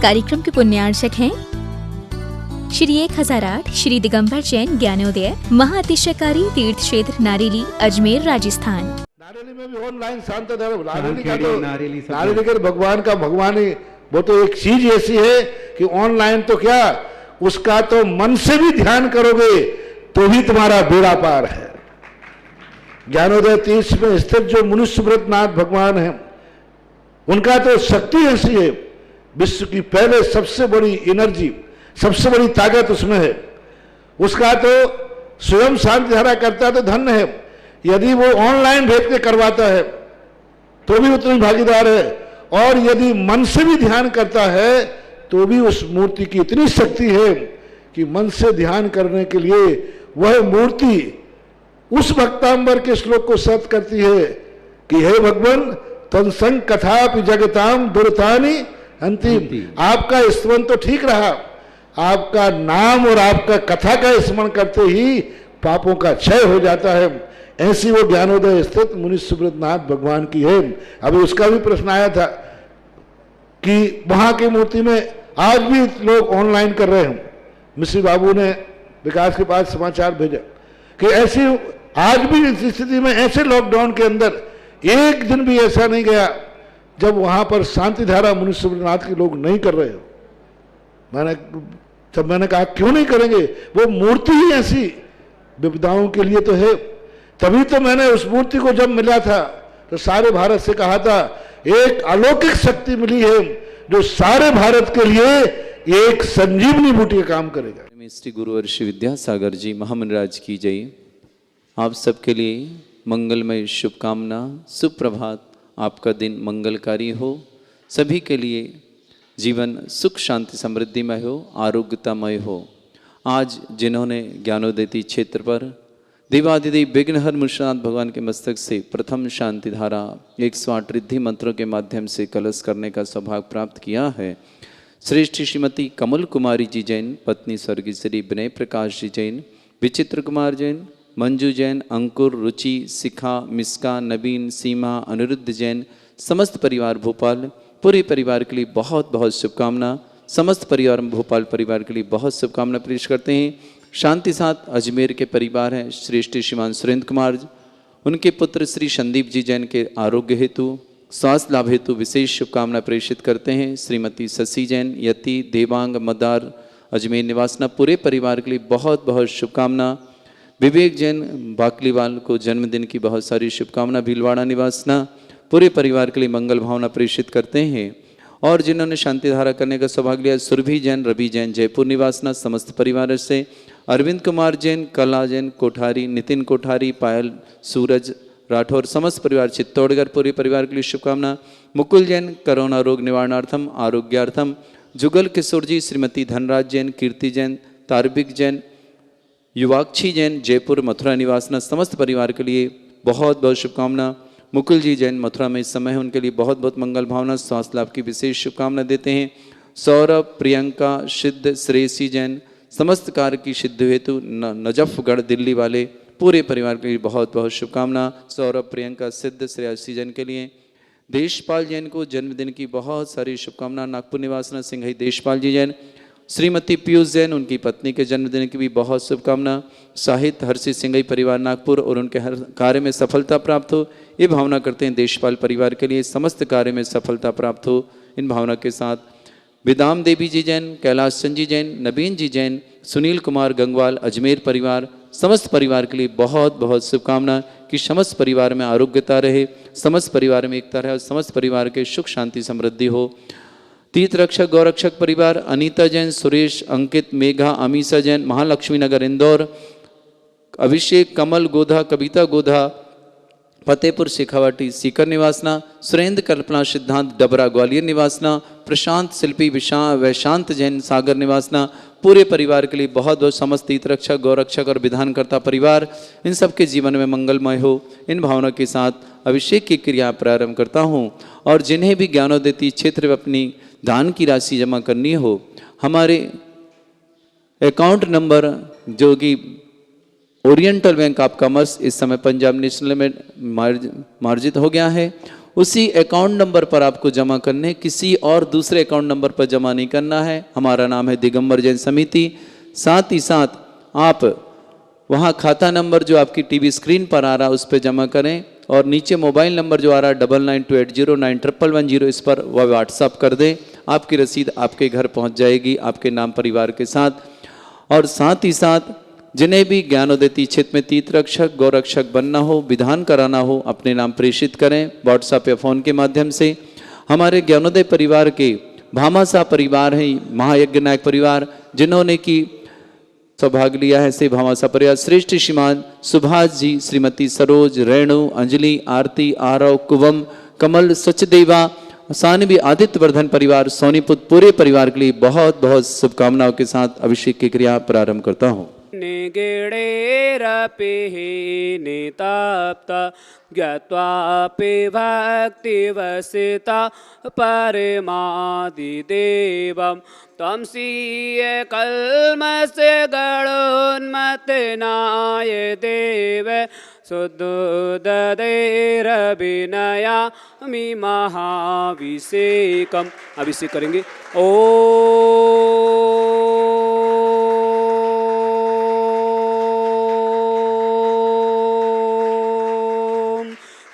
कार्यक्रम के पुण्यार्चक हैं श्री 1008 श्री दिगंबर जैन ज्ञानोदय महाअतिशयकारी तीर्थ क्षेत्र नारेली अजमेर राजस्थान। नारेली में भी ऑनलाइन शांत धर्म नारेली का भगवान का भगवान ही वो तो एक चीज ऐसी है कि ऑनलाइन तो क्या उसका तो मन से भी ध्यान करोगे तो भी तुम्हारा बेड़ा पार है। ज्ञानोदय तीर्थ में स्थित जो मुनि सुब्रतनाथ भगवान है उनका तो शक्ति ऐसी है, विश्व की पहले सबसे बड़ी एनर्जी सबसे बड़ी ताकत उसमें है। उसका तो स्वयं शांति धारा करता तो धन्य है, यदि वो ऑनलाइन भेज के करवाता है तो भी उतनी भागीदार है, और यदि मन से भी ध्यान करता है तो भी उस मूर्ति की इतनी शक्ति है कि मन से ध्यान करने के लिए वह मूर्ति उस भक्तांबर के श्लोक को सत्य करती है कि हे भगवान तत्संग कथापि जगताम दुर्तानि अंतिम। आपका स्मरण तो ठीक रहा, आपका नाम और आपका कथा का स्मरण करते ही पापों का क्षय हो जाता है। ऐसी वो ज्ञानोदय स्थित मुनि सुब्रतनाथ भगवान की है। अभी उसका भी प्रश्न आया था कि वहां की मूर्ति में आज भी लोग ऑनलाइन कर रहे हैं। मिश्री बाबू ने विकास के पास समाचार भेजा कि ऐसी आज भी इस स्थिति में ऐसे लॉकडाउन के अंदर एक दिन भी ऐसा नहीं गया जब वहां पर शांति धारा मुनि सुब्रतनाथ के लोग नहीं कर रहे हो। मैंने कहा क्यों नहीं करेंगे, वो मूर्ति ही ऐसी विपदाओं के लिए तो है। तभी तो मैंने उस मूर्ति को जब मिला था तो सारे भारत से कहा था एक अलौकिक शक्ति मिली है जो सारे भारत के लिए एक संजीवनी बूटी का काम करेगा। श्री गुरुवर श्री विद्यासागर जी महामंडराज की जय। आप सबके लिए मंगलमय शुभकामना, सुप्रभात। आपका दिन मंगलकारी हो, सभी के लिए जीवन सुख शांति समृद्धिमय हो, आरोग्यतामय हो। आज जिन्होंने ज्ञानोदय क्षेत्र पर देवादिदेव विघ्नहर मुनिनाथ भगवान के मस्तक से प्रथम शांति धारा 108 रिद्धि मंत्रों के माध्यम से कलश करने का सौभाग्य प्राप्त किया है, श्रेष्ठ श्रीमती कमल कुमारी जी जैन, पत्नी स्वर्गीय श्री विनय प्रकाश जी जैन, विचित्र कुमार जैन, मंजू जैन, अंकुर, रुचि, शिखा, मिस्का, नवीन, सीमा, अनिरुद्ध जैन, समस्त परिवार भोपाल, पूरे परिवार के लिए बहुत बहुत शुभकामना। समस्त परिवार भोपाल परिवार के लिए बहुत शुभकामना पेश करते हैं। शांति साथ अजमेर के परिवार हैं श्रेष्ठ श्रीमान सुरेंद्र कुमार, उनके पुत्र श्री संदीप जी जैन के आरोग्य हेतु स्वास्थ्य लाभ हेतु विशेष शुभकामना प्रेषित करते हैं। श्रीमती शशि जैन, यति, देवांग, मदार अजमेर निवासना, पूरे परिवार के लिए बहुत बहुत शुभकामना। विवेक जैन बाकलीवाल को जन्मदिन की बहुत सारी शुभकामना। भीलवाड़ा निवासना, पूरे परिवार के लिए मंगल भावना प्रेषित करते हैं। और जिन्होंने शांति धारा करने का सौभाग्य लिया, सुरभि जैन, रवि जैन जयपुर निवासना, समस्त परिवार से, अरविंद कुमार जैन, कला जैन कोठारी, नितिन कोठारी, पायल, सूरज राठौर, समस्त परिवार चित्तौड़गढ़, पूरे परिवार के लिए शुभकामना। मुकुल जैन कोरोना रोग निवारणार्थम आरोग्यार्थम, जुगल किशोर जी, श्रीमती धनराज जैन, कीर्ति जैन, तारबिक जैन, युवाक्षी जैन जयपुर मथुरा निवासना, समस्त परिवार के लिए बहुत बहुत शुभकामना। मुकुल जी जैन मथुरा में इस समय है, उनके लिए बहुत बहुत मंगल भावना, स्वास्थ्य लाभ की विशेष शुभकामना देते हैं। सौरभ, प्रियंका, सिद्ध, श्रेयसी जैन, समस्त कार्य की सिद्धि हेतु नजफगढ़ दिल्ली वाले पूरे परिवार के लिए बहुत बहुत शुभकामना। सौरभ, प्रियंका, सिद्ध, श्रेयसी जैन के लिए। देशपाल जैन को जन्मदिन की बहुत सारी शुभकामना। नागपुर निवासना सिंघई देशपाल जी जैन, श्रीमती पीयूष जैन, उनकी पत्नी के जन्मदिन की भी बहुत शुभकामना। साहित्य हर्षित सिंघई परिवार नागपुर, और उनके हर कार्य में सफलता प्राप्त हो, ये भावना करते हैं। देशपाल परिवार के लिए समस्त कार्य में सफलता प्राप्त हो, इन भावना के साथ। विदाम देवी जी जैन, कैलाश चंद जी जैन, नवीन जी जैन, सुनील कुमार गंगवाल अजमेर परिवार, समस्त परिवार के लिए बहुत बहुत शुभकामना कि समस्त परिवार में आरोग्यता रहे, समस्त परिवार में एकता रहे और समस्त परिवार के सुख शांति समृद्धि हो। तीर्थ रक्षक गौरक्षक परिवार, अनीता जैन, सुरेश, अंकित, मेघा, अमीषा जैन, महालक्ष्मी नगर इंदौर, अभिषेक, कमल गोधा, कविता गोधा, फतेहपुर शेखावाटी सीकर निवासना, सुरेंद्र कल्पना सिद्धांत डबरा ग्वालियर निवासना, प्रशांत शिल्पी वैशांत जैन सागर निवासना, पूरे परिवार के लिए बहुत बहुत समस्त तीर्थ रक्षक गौरक्षक और विधानकर्ता परिवार, इन सबके जीवन में मंगलमय हो, इन भावना के साथ अभिषेक की क्रिया प्रारंभ करता हूँ। और जिन्हें भी ज्ञानोदय क्षेत्र में अपनी दान की राशि जमा करनी हो, हमारे अकाउंट नंबर जो कि ओरिएंटल बैंक ऑफ कॉमर्स इस समय पंजाब नेशनल में मार्जित हो गया है, उसी अकाउंट नंबर पर आपको जमा करने, किसी और दूसरे अकाउंट नंबर पर जमा नहीं करना है। हमारा नाम है दिगंबर जैन समिति। साथ ही साथ आप वहाँ खाता नंबर जो आपकी टीवी स्क्रीन पर आ रहा है उस पर जमा करें, और नीचे मोबाइल नंबर जो आ रहा है 9928091110 इस पर वह व्हाट्सअप कर दें। आपकी रसीद आपके घर पहुँच जाएगी आपके नाम परिवार के साथ। और साथ ही साथ जिन्हें भी ज्ञानोदय क्षेत्र में तीर्थरक्षक गौरक्षक बनना हो, विधान कराना हो, अपने नाम प्रेषित करें व्हाट्सएप या फ़ोन के माध्यम से। हमारे ज्ञानोदय परिवार के भामाशाह परिवार हैं, महायज्ञ नायक परिवार, जिन्होंने की सौभाग्य लिया है से भामाशाह परिवार श्रेष्ठ श्रीमान सुभाष जी, श्रीमती सरोज, रेणु, अंजलि, आरती, आरव, कुवम, कमल, सचदेवा, सानवी, आदित्य वर्धन परिवार, सोनीपुत पूरे परिवार के लिए बहुत बहुत शुभकामनाओं के साथ अभिषेक की क्रिया प्रारंभ करता हूँ। निगेडेरपि निताप्ता ज्ञात्वापि भक्तिवसिता परमादिदेवं त्वं श्रीयकल्मषे गणोन्मत्तनाय देव सुदुदधैरभिनयामि महाभिषेकम्। अभिषेक करेंगे। ओ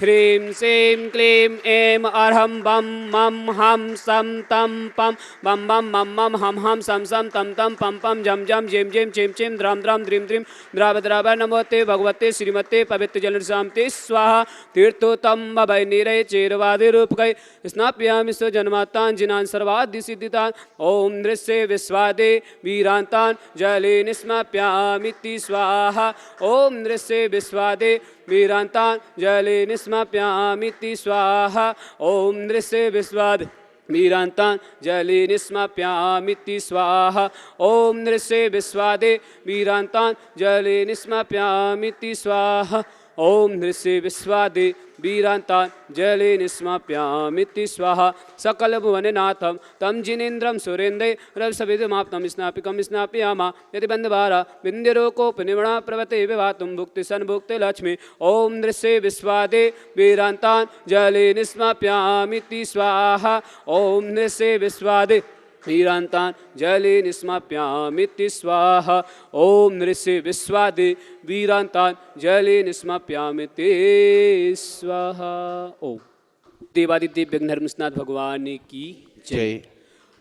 ह्रीं श्रीं क्लीं ऐं अर्हं बम मम हम सम तम पम बम बम मम मम हम सम सम तम तम पम पम जम जम जिम जिम चिम चिम द्राम द्राम द्रीम द्रीम द्राव द्राव नमोते भगवते श्रीमते पवित्र जल शांति स्वाहा तीर्थोत्तम अभय निरय चेरवादि रूपकै स्नाप्यामि स्वजन्मातान् जिनान् सर्वादि सिद्धितान् ओम दृश्य विश्वादे वीरांतान् जले निस्माप्यामिति स्वाहा ओम दृश्य विश्वादे वीरांतान् जले निस्माप्यामिति स्वाहा ओम दृश्य विश्वाद वीरांतान् जले निस्माप्यामिति स्वाहा ओम दृश्य विश्वादे वीरांतान् जले निस्माप्यामिति स्वाहा ओम दृश्य विश्वादे वीरांतान् जले निस्माप्यामिति स्वाहा सकल भुवननाथं तं जिनेन्द्रं सुरेन्द्रे रविसविधमाप्तं स्नापिकं स्नापयामा यदि बन्धभारा विन्द्यरोकोपनिमणा प्रवते विभातुं भुक्ति सन्भुक्ति लक्ष्मी ओम दृश्ये विश्वादे वीरांतान् जले निस्माप्यामिति स्वाहा ओम दृश्ये विश्वादे वीरांतान् जले निस्माप्यामिति स्वाहा ओम दृश्ये विश्वादे वीरांतान् जले निस्माप्यामिति स्वाहा। ओम देवादिदेव विघ्नहर्मनाथ भगवान की जय।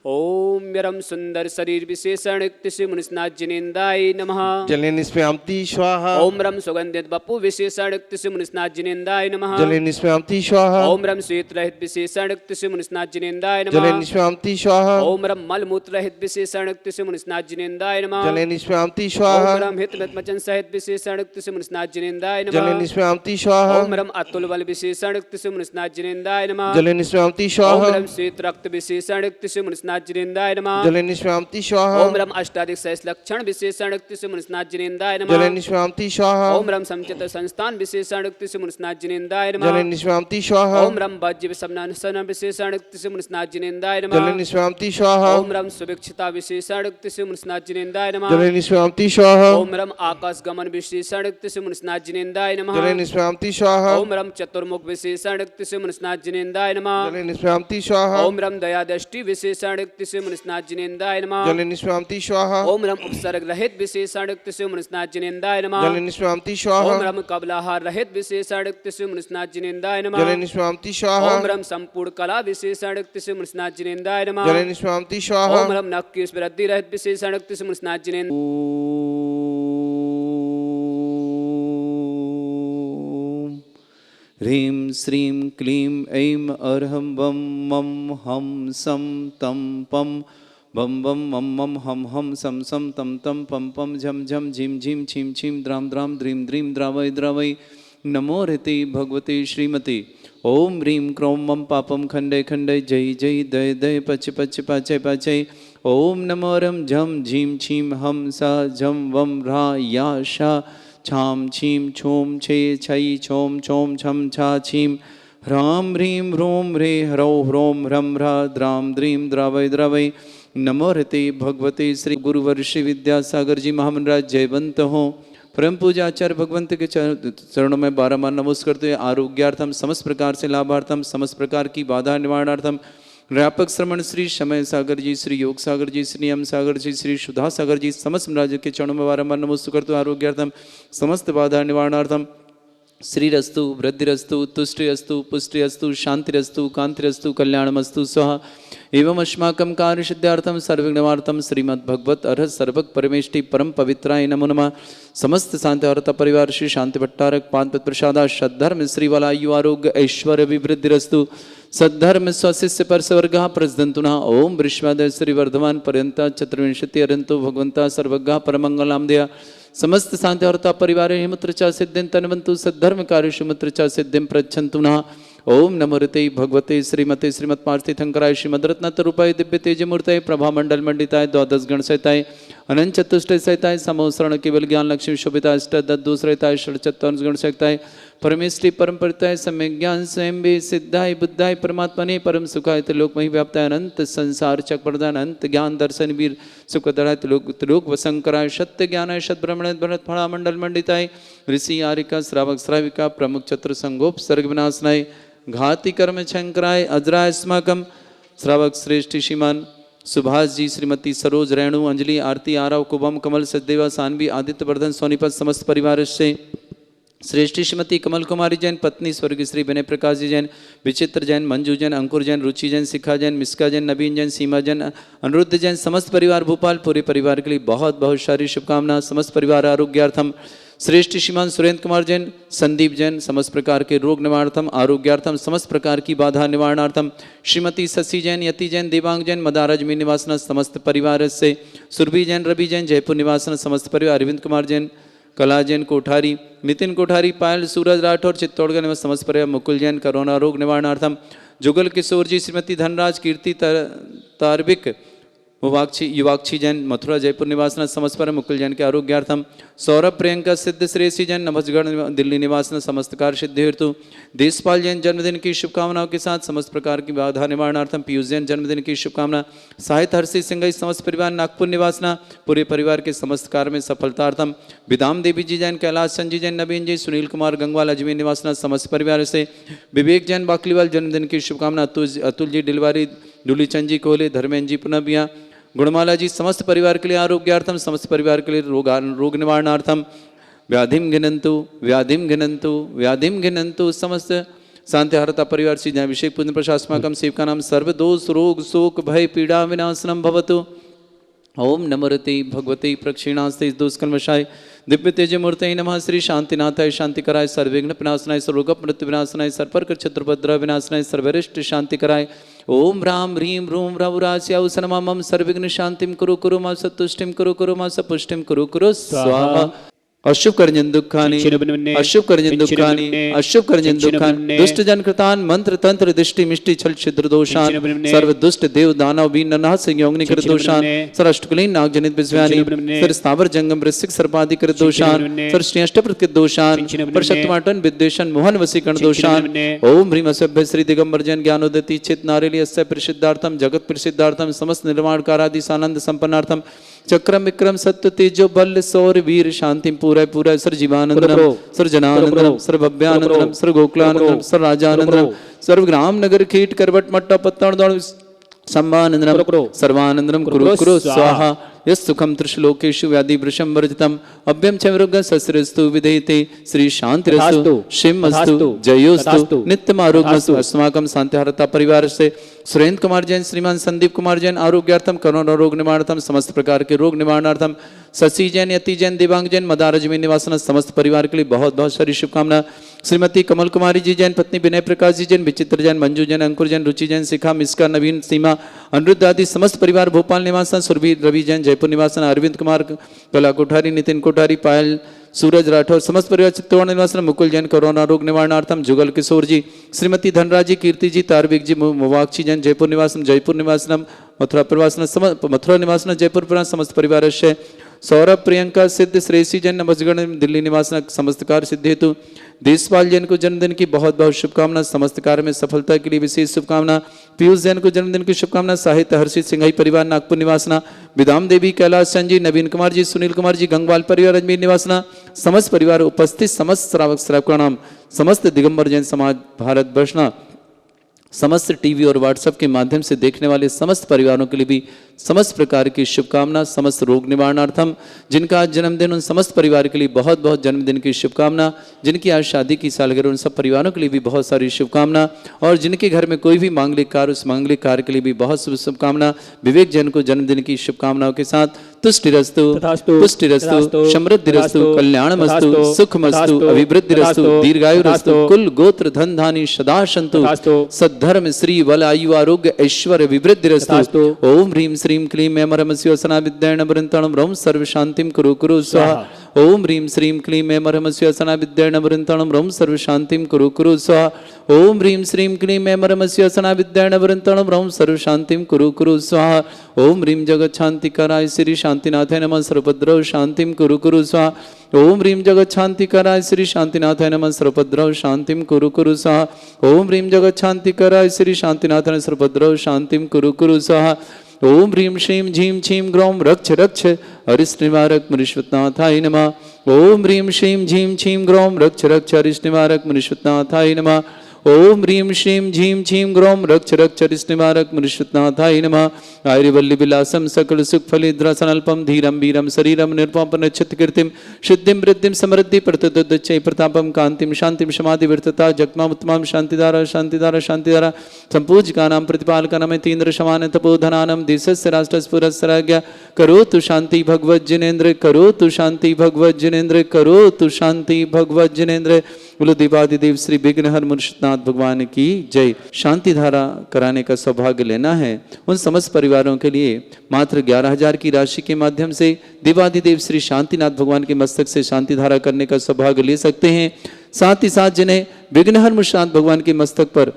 ओम यरम सुंदर शरीर विशेषण श्री मुनिस्नाथ जिनेन्द्राय नमः। जले निस्म्यामति स्वाहा। ओम रम सुगंधित बपु विशेषण श्री मुनिस्नाथ जिनेन्द्राय नमः। जले निस्म्यामति स्वाहा। ओम रम श्वेत रहित विशेषण श्री मुनिस्नाथ जिनेन्द्राय नमः। जले निस्म्यामति स्वाहा। ओम रम मलमूत्र रहित विशेषण श्री मुनिस्नाथ जिनेन्द्राय नमः। जले निस्म्यामति स्वाहा। ओम रम हित वचन सहित विशेषण श्री मुनिस्नाथ जिनेन्द्राय नमः। जले निस्म्यामति स्वाहा। ओम रम अतुल बल विशेषण श्री मुनिस्नाथ जिनेन्द्राय नमः। जले निस्म्यामति ओम स्वाहा। रम श्वेत रक्त विशेषण श्री मुनिस्नाथ जिनेन्द्राय नमः। जले निस्म्यामति स्वाहा। ओम रम अष्टाधिक सहस्र लक्षण विशेषण श्री मुनिस्नाथ जिनेन्द्राय नमः। जले निस्म्यामति स्वाहा। ओम रम समचित संस्थान विशेषण श्री मुनिस्नाथ जिनेन्द्राय नमः। जले निस्म्यामति स्वाहा। ओम रम वज्र विषमनासन विशेषण श्री मुनिस्नाथ जिनेन्द्राय नमः। जले निस्म्यामति स्वाहा। ओम रम सुभिक्षिता विशेषण श्री मुनिस्नाथ जिनेन्द्राय नमः। जले निस्म्यामति स्वाहा। ओम रम आकाश गमन विशेषण श्री मुनिस्नाथ जिनेन्द्राय नमः। जले निस्म्यामति स्वाहा। ओम रम चतुर्मुख विशेषण श्री मुनिस्नाथ जिनेन्द्राय नमः। जले निस्म्यामति स्वाहा। ओम रम दया दृष्टि विशेषण श्री मुनिस्नाथ जिनेन्द्राय नमः। जले निस्म्यामति स्वाहा। ओम रम उपसर्ग रहित विशेषण श्री मुनिस्नाथ जिनेन्द्राय नमः। जले निस्म्यामति स्वाहा। ओम रम कबलाहार रहित विशेषण श्री मुनिस्नाथ जिनेन्द्राय नमः। जले निस्म्यामति स्वाहा। ओम रम संपूर्ण कला विशेषण श्री मुनिस्नाथ जिनेन्द्राय नमः। जले निस्म्यामति स्वाहा। ओम रम नक्की वृद्धि रहित विशेषण श्री मुनिस्नाथ जिनेन्द्र। ह्रीं श्रीं क्लीं ऐं अर्हं बम मम हम सम तम पम बम बम मम मम हम सम सम तम तम पम पम झम झम झिम झिम छिम छिम द्राम द्राम द्रीम द्रीम द्रावय द्रावय नमो ऋते भगवते श्रीमते ओम ह्रीं क्रों मम पापम खंडय खंडय जय जय दय दय पच पच पाचय पाचय ओम नमो रम झम झीम छीम हम सा झम वम रा या शा छाम छीम छोम छे छई छोम छोम छम छा छीम ह्राम ह्रीं ह्रों ह्रे ह्रौ ह्रों ह्रम ह्रा द्राम द्रीं द्रावय द्रावय नमो ऋते भगवते श्री गुरुवर श्री विद्यासागर जी महामंडराज जयवंत हों। परम पूज्य आचार्य भगवंत के चरणों में बारंबार नमस्कार करते हुए आरोग्यार्थम समस्त प्रकार से लाभार्थम समस्त प्रकार की बाधा निवारणार्थम व्यापक श्रमण श्री समय सागर जी, श्री योग सागर जी, श्री नियम सागर जी, श्री सुधा सागर जी समस्त राज्य के चरणों में बारंबार नमस्कार करते हुए आरोग्यार्थम समस्त बाधा निवारणार्थम श्रीरस्तु वृद्धिरस्तु तुष्टिरस्तु पुष्टिरस्तु शांतिरस्तु कांतिरस्तु कल्याणमस्तु स्वाहा एवं अस्माकं कार्य सिद्धार्थम सर्वज्ञवार्थम श्रीमद्भगवत अर्हत सर्वक परमेष्टि परम पवित्राय नमो नमः। समस्त शांति औरता परिवार श्री शांति भट्टारक पाद प्रसादा सद्धर्म श्रीवलायु आरोग्य ऐश्वर्य विवृद्धिरस्तु सद्धर्म स्वशिष्य पर स्वर्ग प्रजदंतुना ओम वृष्वादय श्री वर्धमान पर्यंता चतुर्विंशति अरंतो भगवंता सर्वज्ञ परमंगलाम दया समस्त शांति औरता परिवार हिमत्र चा सिद्धिं तन्वन्तु सद्धर्म कार्यु मुत्र चा सिद्धिं प्रच्छन्तु नः। ओम नमोरते भगवते श्रीमते श्रीमत्पार्थिथंकराय श्रीमद्रत्नतरूपाय दिव्य तेजमूर्तये प्रभामंडल मंडिताय द्वादश गण सहिताय अनंत चतुष्टय सहिताय समोसरण केवल ज्ञान लक्ष्मी शोभिताय अष्टदूसरताय षट्चत्वांश गण सहिताय परमेष्टि परमपरिताय सम्यक ज्ञान स्वयं भी सिद्धाय बुद्धाय परमात्मने परम सुखाय त्रिलोकमहि व्याप्ताय अनंत संसार चक्रप्रदान अनंत ज्ञान दर्शन वीर सुखदराय त्रिलोक वसंकराय सत्य ज्ञानाय सद्ब्रह्मणे भरत फणा मंडल मंडिताय ऋषि आरिका श्रावक श्राविका प्रमुख चतुर संगोप सर्ग विनाशनाय घाति कर्म शंकराय अजराय अस्माकम श्रावक श्रेष्ठ श्रीमान सुभाष जी, श्रीमती सरोज रेणु अंजलि आरती आरव कुबम कमल सचदेवा सानवी आदित्य वर्धन सोनीपत समस्त परिवार से श्रेष्ठी श्रीमती कमल कुमारी जैन पत्नी स्वर्गीय श्री विनय प्रकाश जी जैन विचित्र जैन मंजू जैन अंकुर जैन रुचि जैन शिखा जैन मिस्का जैन नवीन जैन सीमा जैन अनिरुद्ध जैन समस्त परिवार भोपाल पूरे परिवार के लिए बहुत बहुत सारी शुभकामनाएं। समस्त परिवार आरोग्यार्थम श्रेष्ठ श्रीमान सुरेंद्र कुमार जैन संदीप जैन समस्त प्रकार के रोग निवारणार्थम आरोग्यार्थम समस्त प्रकार की बाधा निवारणार्थम श्रीमती शशि जैन यति जैन देवांग जैन मदाराज में निवासना समस्त परिवार से सुरभि जैन रवि जैन जयपुर निवासना समस्त परिवार अरविंद कुमार जैन कला जैन कोठारी नितिन कोठारी पायल सूरज राठौर चित्तौड़गढ़ निवास समस्त परिवार मुकुल जैन कोरोना रोग निवारणार्थम जुगल किशोर जी श्रीमती धनराज कीर्ति तारबिक युवाक्षी जैन मथुरा जयपुर निवासना समस्त पर मुकुल जैन के आरोग्यार्थम सौरभ प्रियंका सिद्ध श्रेयसी जैन नमस्गढ़ दिल्ली निवासना समस्त कार्य सिद्धि हेतु देशपाल जैन जन्मदिन की शुभकामनाओं के साथ समस्त प्रकार की बाधा निवारणार्थम पीयूष जैन जन्मदिन की शुभकामना साहित्य हर्षी सिंह समस्त परिवार नागपुर निवासना पूरे परिवार के समस्त कार्य में सफलतार्थम विधाम देवी जी जैन कैलाश संजी जैन नवीन जी सुनील कुमार गंगवाल अजमेर निवासना समस्त परिवार से विवेक जैन बाकलीवाल जन्मदिन की शुभकामना अतुल जी डिलवारी डुलीचंद जी कोहले धर्मेंद्र जी पुनबिया गुणमाला जी समस्त परिवार के लिए आरोग्यार्थम समस्त परिवार के लिए रोग निवारणार्थम व्याधिम घिनंतु समस्त शांति हरता परिवार श्री अभिषेक पुण्य प्रशासमाकम सेवका नाम सर्वदोष रोग शोक भय पीड़ा विनाशनम भवतु। ओम नमोरते भगवते प्रक्षिणास्ते दोषकर्मशाय दिव्य तेज मूर्तये नमः। श्री शांतिनाथाय शांतिकराय सर्वविघ्न विनाशनाय सर्वरोग मृत्यु विनाशनाय सर्पर्क चतुर्भद्र विनाशनाय सर्वरिष्ट शांतिकराय ओम राम ह्रीं रूम रवुरास्याउ सनमम सर्वविघ्न शांतिम कुरु कुरु मा सतुष्टिम कुरु कुरु मा सपुष्टिम कुरु कुरु स्वाहा। अशुभ कर्जन दुखानि अशुभ कर्जन दुखानि अशुभ कर्जन दुखानि दुष्ट जन कृतान मंत्र तंत्र दृष्टि मिष्टि छल छिद्र दोषान सर्व दुष्ट देव दानव बीन नरनाथ संयोगनि कृत दोषान सर अष्टकुलीन नाग जनित विज्ञानी सर स्थावर जंगम वृश्चिक सर्पादि कृत दोषान सर श्री अष्टप्रकृत दोषान पर शक्तिमाटन विद्वेषण मोहन वसीकरण दोषान ओम ह्रीं असभ्य श्री दिगंबर जन ज्ञानोदति चित नारेली अस्य प्रसिद्धार्थम जगत प्रसिद्धार्थम समस्त निर्माण कारादि सानंद संपन्नार्थम चक्रम विक्रम सत्य तेजो बल सौर वीर शांति पूरा पूरा सर जीवानंदनम सर जनानंदनम सर भव्यानंदनम सर गोकुलानंदनम सर राजानंदनम सर्व ग्राम नगर कीट करवट मट्टा पत्तन दौड़ संभानंदनम सर्वानंदनम कुरु कुरु स्वाहा। यस सुखम त्रिशलोकेषु व्याधि वृषम वर्जितम अभ्यम चमरुग सस्रस्तु विधेयते श्री शांतिरस्तु शिवमस्तु जयोस्तु नित्यमारोग्यमस्तु। अस्माकं शांतिहरता परिवार से सुरेंद्र कुमार जैन श्रीमान संदीप कुमार जैन आरोग्यार्थम कोरोना रोग निवारणार्थम समस्त प्रकार के रोग निवारणार्थम शशि जैन यति जैन देवांग जैन मदारज में निवासना समस्त परिवार के लिए बहुत बहुत सारी शुभकामना। श्रीमती कमल कुमारी जी जैन पत्नी विनय प्रकाश जी जैन विचित्र जैन मंजू जैन अंकुर जैन रुचि जैन शिखा मिस्का नवीन सीमा अनिरुद्ध आदि समस्त परिवार भोपाल निवासन सुरभि रवि जैन जयपुर निवासन अरविंद कुमार कला कोठारी नितिन कोठारी पायल सूरज राठौर समस्त परिवार चित्तौड़ निवासन मुकुल जैन कोरोना रोग निवारणार्थम जुगल किशोर जी श्रीमती धनराज जी कीर्ति जी तारविक जी मुवाक्षी जैन जयपुर निवासन मथुरा निवासन जयपुर समस्त परिवार सौरभ प्रियंका सिद्ध श्रेयसी जैन नमस्गढ़ दिल्ली निवास समस्त कार्य सिद्धि हेतु देशपाल जैन को जन्मदिन की बहुत बहुत शुभकामना, समस्त कार्य में सफलता के लिए विशेष शुभकामना। पीयूष जैन को जन्मदिन की शुभकामना। साहित्य हर्षित सिंघाई परिवार नागपुर निवासना। विदाम देवी कैलाश चंद जी, नवीन कुमार जी, सुनील कुमार जी गंगवाल परिवार अजमेर निवासना। समस्त परिवार उपस्थित समस्त श्रावक श्रावका नाम समस्त दिगंबर जैन समाज भारत वर्षना। समस्त टीवी और व्हाट्सएप के माध्यम से देखने वाले समस्त परिवारों के लिए भी समस्त प्रकार की शुभकामना। समस्त रोग निवारणार्थम जिनका आज जन्मदिन उन समस्त परिवार के लिए बहुत बहुत जन्मदिन की शुभकामना। जिनकी आज शादी की सालगिरह उन सब परिवारों के लिए भी बहुत सारी शुभकामना। और जिनके घर में कोई भी मांगलिक कार्य उस मांगलिक कार्य के लिए भी बहुत शुभकामना। विवेक जैन को जन्मदिन की शुभकामनाओं के साथ तुष्टिरस्तु पुष्टिरस्तु समृद्धिरस्तु कल्याणमस्तु सुखमस्तु अभिवृद्धिरस्तु दीर्घायुरस्तु कुल गोत्र धन धानी सदा सन्तु सद्धर्म श्री बल आयु आरोग्य ऐश्वर्य विवृद्धिरस्तु। ओम ह्रीं श्रीं क्लीं ऐं मरमस्योसना विद्याण वृंतणं रौं सर्व शांतिं कुरु कुरु स्वाहा। ओम ह्रीं श्रीं क्लीं ऐं मरमस्योसना विद्याण वृंतणं रौं सर्व शांतिं कुरु कुरु स्वाहा। ओम ह्रीं श्रीं क्लीं ऐं मरमस्योसना विद्याण वृंतणं रौं सर्व शांतिं कुरु कुरु स्वाहा। ओम ह्रीं जगत शांतिकराय श्री शांतिनाथाय नमः सर्वभद्रौ शांतिं कुरु कुरु स्वाहा। ओम ह्रीं जगत शांतिकराय श्री शांतिनाथाय नमः सर्वभद्रौ शांतिं कुरु कुरु स्वाहा। ओम ह्रीं जगत शांतिकराय श्री शांतिनाथाय सर्वभद्रौ शांतिं कुरु कुरु स्वाहा। ओम ह्रीं श्रीं झीं छीं ग्रौं रक्ष रक्ष हरिष्ठनिवारक मनीश्वरनाथाय नमः। ओम ह्रीं श्रीं झीं छीं ग्रौं रक्ष रक्ष हरिष्ठनिवारक मनीश्वरनाथाय नमः। ओम ह्रीं श्रीं झीं छीं ग्रौं रक्ष रक्ष हरिष्ठनिवारक मनीश्वरनाथाय नमः। आयुर्वल्ली विलासम सकल सुख फलिद्रसनल्पम धीरम वीरम शरीरम निरुपम कीर्तिम सिद्धिं वृद्धिं समृद्धि प्रतुदच्चै प्रतापम कांतिम शांतिम समाधि विरतता जगमाम उत्तमाम शांतिधारा शांतिधारा शांतिधारा संपूज्यकानां प्रतिपालकानां तीन्द्र समान तपोधनानां देशस्य राष्ट्रस्य पुरस्य राज्ञा करोतु शांति भगवत जिनेन्द्र करोतु शांति भगवत जिनेन्द्र करोतु शांति भगवत जिनेन्द्र। बोलो देवादिदेव श्री विघ्नहर मुर्शिदनाथ भगवान की जय। शांति धारा कराने का सौभाग्य लेना है उन समस्त परिवारों के लिए मात्र 11,000 की राशि के माध्यम से देवादिदेव श्री शांतिनाथ भगवान के मस्तक से शांति धारा करने का सौभाग्य ले सकते हैं। साथ ही साथ जिन्हें विघ्नहर मुर्शिदनाथ भगवान के मस्तक पर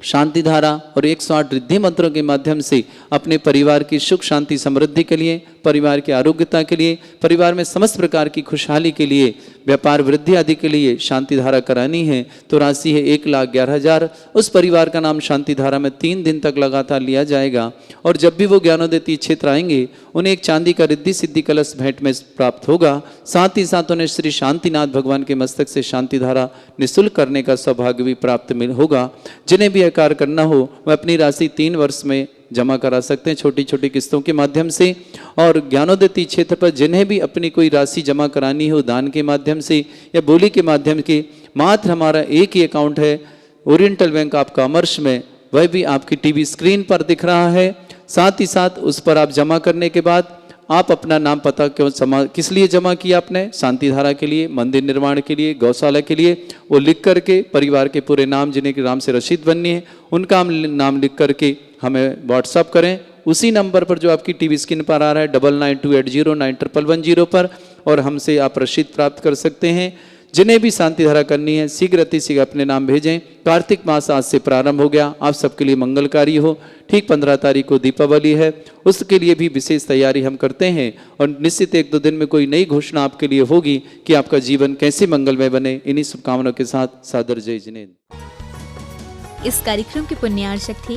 शांति धारा और 108 रिद्धि मंत्रों के माध्यम से अपने परिवार की सुख शांति समृद्धि के लिए, परिवार की आरोग्यता के लिए, परिवार में समस्त प्रकार की खुशहाली के लिए, व्यापार वृद्धि आदि के लिए शांति धारा करानी है तो राशि है 1,11,000। उस परिवार का नाम शांति धारा में 3 दिन तक लगातार लिया जाएगा और जब भी वो ज्ञानोदय क्षेत्र आएंगे उन्हें एक चांदी का रिद्धि सिद्धि कलश भेंट में प्राप्त होगा। साथ ही साथ उन्हें श्री शांतिनाथ भगवान के मस्तक से शांति धारा निःशुल्क करने का सौभाग्य भी प्राप्त होगा। जिन्हें भी कार्य करना हो वह अपनी राशि 3 वर्ष में जमा करा सकते हैं छोटी छोटी किस्तों के माध्यम से। और ज्ञानोदय क्षेत्र पर जिन्हें भी अपनी कोई राशि जमा करानी हो दान के माध्यम से या बोली के माध्यम के, मात्र हमारा एक ही अकाउंट है ओरिएंटल बैंक ऑफ कॉमर्स में, वह भी आपकी टीवी स्क्रीन पर दिख रहा है। साथ ही साथ उस पर आप जमा करने के बाद आप अपना नाम पता किस लिए जमा किया आपने, शांति धारा के लिए, मंदिर निर्माण के लिए, गौशाला के लिए, वो लिख करके परिवार के पूरे नाम जिन्हें के नाम से रसीद बननी है उनका नाम लिख करके हमें व्हाट्सअप करें उसी नंबर पर जो आपकी टीवी स्क्रीन पर आ रहा है 9928091110 पर, और हमसे आप रसीद प्राप्त कर सकते हैं। जिन्हें भी शांति धारा करनी है शीघ्र अतिशीघ्र अपने नाम भेजें। कार्तिक मास आज से प्रारंभ हो गया, आप सबके लिए मंगलकारी हो। ठीक 15 तारीख को दीपावली है, उसके लिए भी विशेष तैयारी हम करते हैं और निश्चित 1-2 दिन में कोई नई घोषणा आपके लिए होगी कि आपका जीवन कैसे मंगलमय बने। इन्हीं शुभकामनाओं के साथ सादर जय जिनेन्द्र। इस कार्यक्रम के पुण्यार्चक थे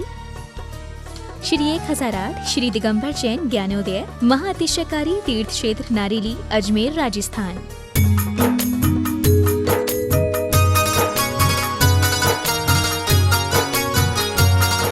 श्री 1008 श्री दिगंबर जैन ज्ञानोदय महाअतिशयकारी तीर्थ क्षेत्र नारेली अजमेर राजस्थान।